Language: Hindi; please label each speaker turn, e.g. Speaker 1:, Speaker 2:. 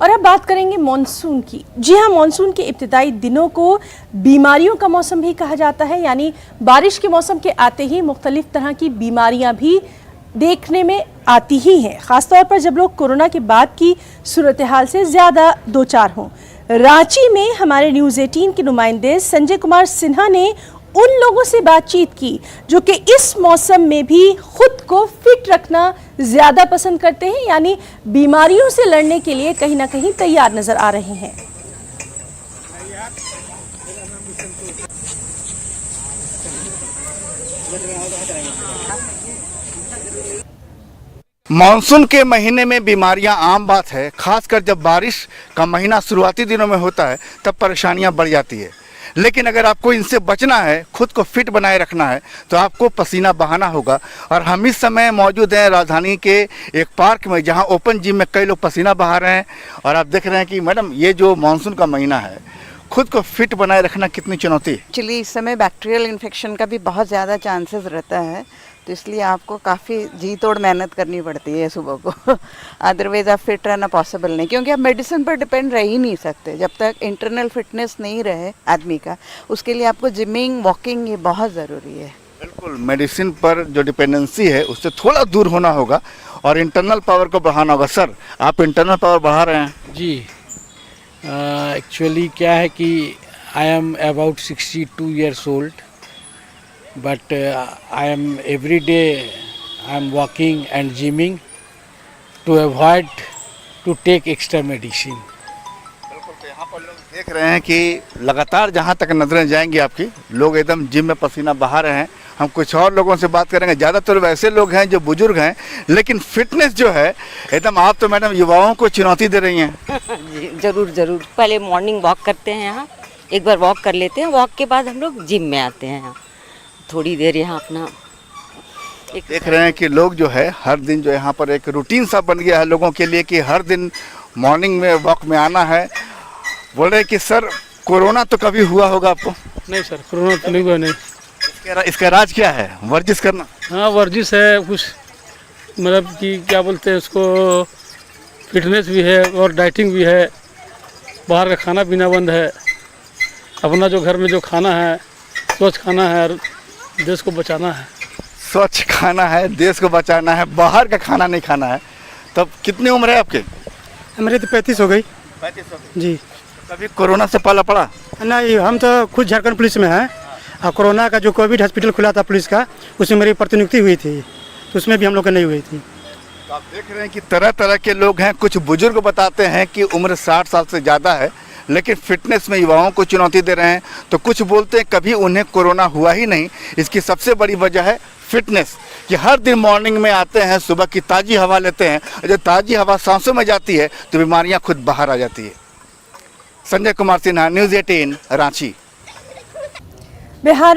Speaker 1: और अब बात करेंगे मॉनसून की। जी हाँ, मॉनसून के इब्तिदाई दिनों को बीमारियों का मौसम भी कहा जाता है, यानी बारिश के मौसम के आते ही मुख्तलिफ तरह की बीमारियां भी देखने में आती ही हैं, खासतौर पर जब लोग कोरोना के बाद की सूरत हाल से ज़्यादा दो चार हों। रांची में हमारे न्यूज़ 18 के नुमाइंदे संजय कुमार सिन्हा ने उन लोगों से बातचीत की जो कि इस मौसम में भी खुद को फिट रखना ज़्यादा पसंद करते हैं, यानी बीमारियों से लड़ने के लिए कहीं ना कहीं तैयार नजर आ रहे हैं।
Speaker 2: मानसून के महीने में बीमारियां आम बात है, खासकर जब बारिश का महीना शुरुआती दिनों में होता है तब परेशानियां बढ़ जाती है। लेकिन अगर आपको इनसे बचना है, खुद को फिट बनाए रखना है, तो आपको पसीना बहाना होगा। और हम इस समय मौजूद हैं राजधानी के एक पार्क में, जहां ओपन जिम में कई लोग पसीना बहा रहे हैं। और आप देख रहे हैं कि मैडम, ये जो मानसून का महीना है, खुद को फिट बनाए रखना कितनी चुनौती है।
Speaker 3: एक्चुअली इस समय बैक्टीरियल इन्फेक्शन का भी बहुत ज़्यादा चांसेस रहता है, तो इसलिए आपको काफ़ी जी तोड़ मेहनत करनी पड़ती है सुबह को। अदरवाइज़ आप फिट रहना पॉसिबल नहीं, क्योंकि आप मेडिसिन पर डिपेंड रह ही नहीं सकते जब तक इंटरनल फिटनेस नहीं रहे आदमी का। उसके लिए आपको जिमिंग, वॉकिंग, ये बहुत ज़रूरी है।
Speaker 2: बिल्कुल, मेडिसिन पर जो डिपेंडेंसी है उससे थोड़ा दूर होना होगा और इंटरनल पावर को बढ़ाना होगा। सर, आप इंटरनल पावर बढ़ा रहे हैं?
Speaker 4: जी, एक्चुअली क्या है कि I am about 62 years old, but I am every day I am walking and gymming to avoid to take extra medicine.
Speaker 2: बिल्कुल, तो यहाँ पर लोग देख रहे हैं कि लगातार जहाँ तक नजरें जाएंगी आपकी, लोग एकदम जिम में पसीना बहा रहे हैं। हम कुछ और लोगों से बात करेंगे। ज़्यादातर वैसे लोग हैं जो बुजुर्ग हैं, लेकिन फिटनेस जो है एकदम, आप तो मैडम युवाओं को चुनौती दे रही हैं।
Speaker 5: जी जरूर जरूर। पहले मॉर्निंग वॉक करते हैं, यहाँ एक बार वॉक कर लेते हैं, वॉक के बाद हम लोग जिम में आते हैं। यहाँ थोड़ी देर यहाँ अपना
Speaker 2: देख रहे हैं कि लोग जो है हर दिन जो यहाँ पर एक रूटीन सा बन गया है लोगों के लिए कि हर दिन मॉर्निंग में वॉक में आना है। बोल रहे कि सर, कोरोना तो कभी हुआ होगा आपको?
Speaker 4: नहीं सर, कोरोना तो नहीं हुआ। नहीं,
Speaker 2: इसका राज क्या है? वर्जिश करना?
Speaker 4: हाँ, वर्जिश है कुछ, मतलब कि क्या बोलते हैं उसको, फिटनेस भी है और डाइटिंग भी है। बाहर का खाना पीना बंद है, अपना जो घर में जो खाना है स्वच्छ खाना है, देश को बचाना है।
Speaker 2: स्वच्छ खाना है, देश को बचाना है, बाहर का खाना नहीं खाना है। तब कितनी उम्र है आपके?
Speaker 6: मेरी तो 35 हो गई।
Speaker 2: 35 हो गई
Speaker 6: जी।
Speaker 2: कभी कोरोना से पाला पड़ा?
Speaker 6: नहीं, हम तो खुद झारखंड पुलिस में हैं और कोरोना का जो कोविड हॉस्पिटल खुला था पुलिस का, उसमें मेरी प्रतिनियुक्ति हुई थी, तो उसमें भी हम लोग का नहीं हुई थी।
Speaker 2: तो आप देख रहे हैं कि तरह तरह के लोग हैं। कुछ बुजुर्ग बताते हैं कि उम्र 60 साल से ज़्यादा है, लेकिन फिटनेस में युवाओं को चुनौती दे रहे हैं। तो कुछ बोलते हैं कभी उन्हें कोरोना हुआ ही नहीं। इसकी सबसे बड़ी वजह है फिटनेस, कि हर दिन मॉर्निंग में आते हैं, सुबह की ताज़ी हवा लेते हैं, और जब ताज़ी हवा सांसों में जाती है तो बीमारियां खुद बाहर आ जाती है। संजय कुमार सिन्हा, न्यूज़ 18, रांची।
Speaker 1: बिहार में